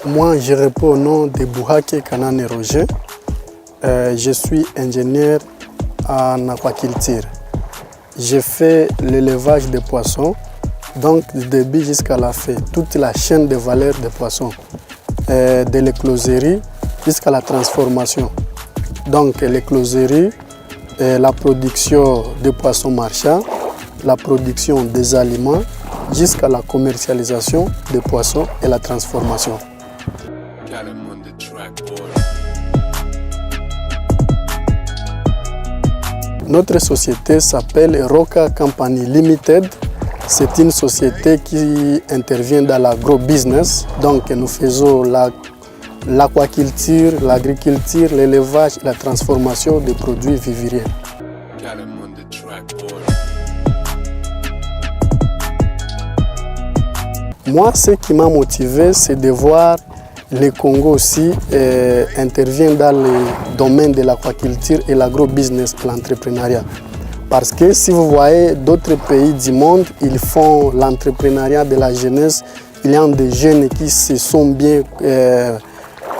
Moi, je réponds au nom de Bouhake Kanane Roger. Je suis ingénieur en aquaculture. Je fais l'élevage des poissons, donc du début jusqu'à la fin, toute la chaîne de valeur des poissons, de l'écloserie jusqu'à la transformation. Donc l'écloserie, la production des poissons marchands, la production des aliments, jusqu'à la commercialisation des poissons et la transformation. Notre société s'appelle Roca Company Limited. C'est une société qui intervient dans l'agro-business. Donc nous faisons l'aquaculture, l'agriculture, l'élevage et la transformation des produits vivriers. Moi, ce qui m'a motivé, c'est de voir le Congo aussi intervient dans le domaine de l'aquaculture et l'agro-business et l'entrepreneuriat. Parce que si vous voyez d'autres pays du monde, ils font l'entrepreneuriat de la jeunesse. Il y a des jeunes qui se sont bien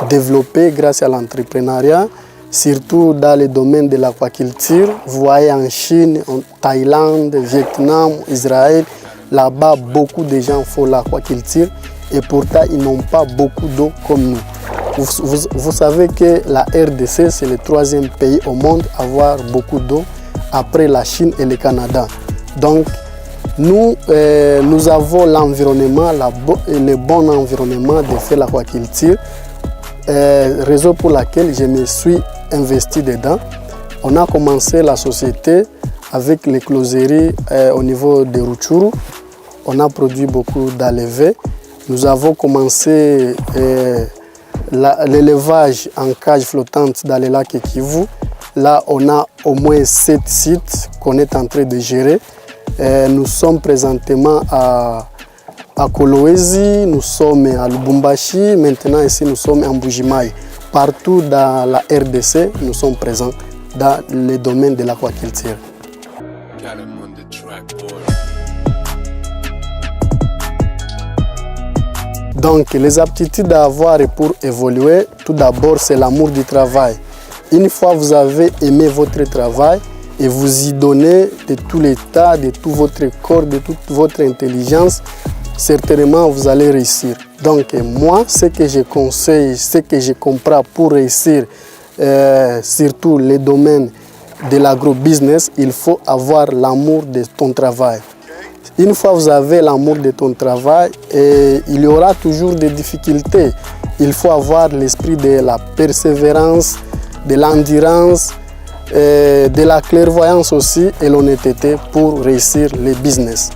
développés grâce à l'entrepreneuriat, surtout dans le domaine de l'aquaculture. Vous voyez en Chine, en Thaïlande, Vietnam, Israël, là-bas, beaucoup de gens font l'aquaculture. Et pourtant, ils n'ont pas beaucoup d'eau comme nous. Vous savez que la RDC, c'est le 3e pays au monde à avoir beaucoup d'eau, après la Chine et le Canada. Donc, nous avons l'environnement, le bon environnement de faire l'aquaculture, raison pour laquelle je me suis investi dedans. On a commencé la société avec l'écloserie au niveau de Rutshuru. On a produit beaucoup d'alevés. Nous avons commencé l'élevage en cage flottante dans le lac Kivu. Là, on a au moins 7 sites qu'on est en train de gérer. Nous sommes présentement à Kolwezi, nous sommes à Lubumbashi, maintenant ici nous sommes à Mbujimayi. Partout dans la RDC, nous sommes présents dans le domaine de l'aquaculture. Donc, les aptitudes à avoir pour évoluer, tout d'abord, c'est l'amour du travail. Une fois que vous avez aimé votre travail et vous y donnez de tout l'état, de tout votre corps, de toute votre intelligence, certainement vous allez réussir. Donc, moi, ce que je conseille, ce que je comprends pour réussir, surtout les domaines de l'agro-business, il faut avoir l'amour de ton travail. Une fois que vous avez l'amour de ton travail, il y aura toujours des difficultés. Il faut avoir l'esprit de la persévérance, de l'endurance, de la clairvoyance aussi et l'honnêteté pour réussir le business.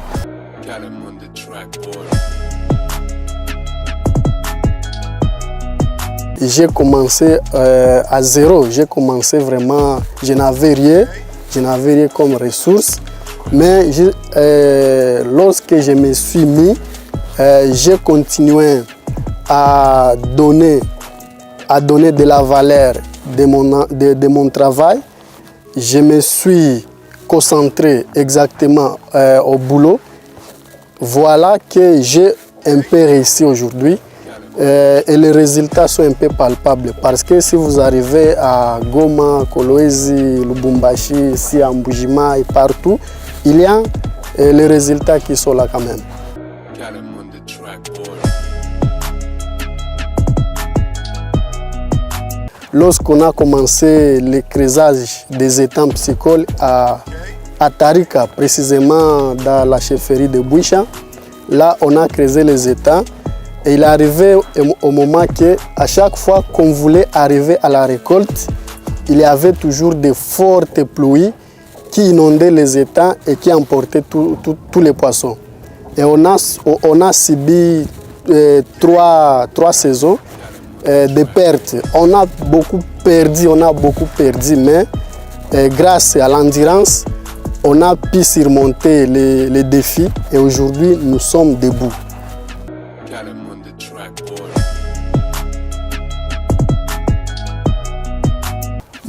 J'ai commencé à zéro. J'ai commencé vraiment, je n'avais rien comme ressource. Mais lorsque je me suis mis, j'ai continué à donner de la valeur de mon travail. Je me suis concentré exactement au boulot. Voilà que j'ai un peu réussi aujourd'hui. Et les résultats sont un peu palpables parce que si vous arrivez à Goma, Kolwezi, Lubumbashi, ici à Mbujimayi et partout, il y a les résultats qui sont là quand même. Lorsqu'on a commencé le creusage des étangs piscicoles à Tarika, précisément dans la chefferie de Bouicha, là on a creusé les étangs et il est arrivé au moment qu'à chaque fois qu'on voulait arriver à la récolte, il y avait toujours de fortes pluies qui inondaient les étangs et qui emportaient tous les poissons. Et on a subi trois saisons de pertes. On a beaucoup perdu, mais grâce à l'endurance, on a pu surmonter les défis et aujourd'hui nous sommes debout.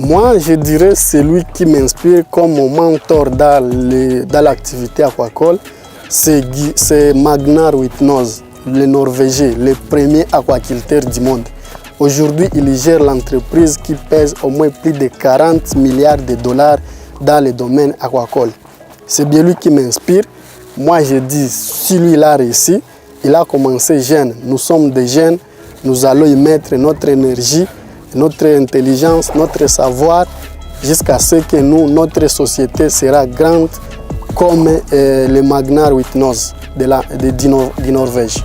Moi, je dirais celui qui m'inspire comme mon mentor dans l'activité aquacole, c'est Magnar Whitnose. le Norvégien, le premier aquaculteur du monde. Aujourd'hui, il gère l'entreprise qui pèse au moins plus de 40 milliards de dollars dans le domaine aquacole. C'est bien lui qui m'inspire. Moi, je dis, si lui il a réussi, il a commencé jeune. Nous sommes des jeunes, nous allons y mettre notre énergie, notre intelligence, notre savoir, jusqu'à ce que nous, notre société sera grande comme le Magnar Whitnose de Norvège.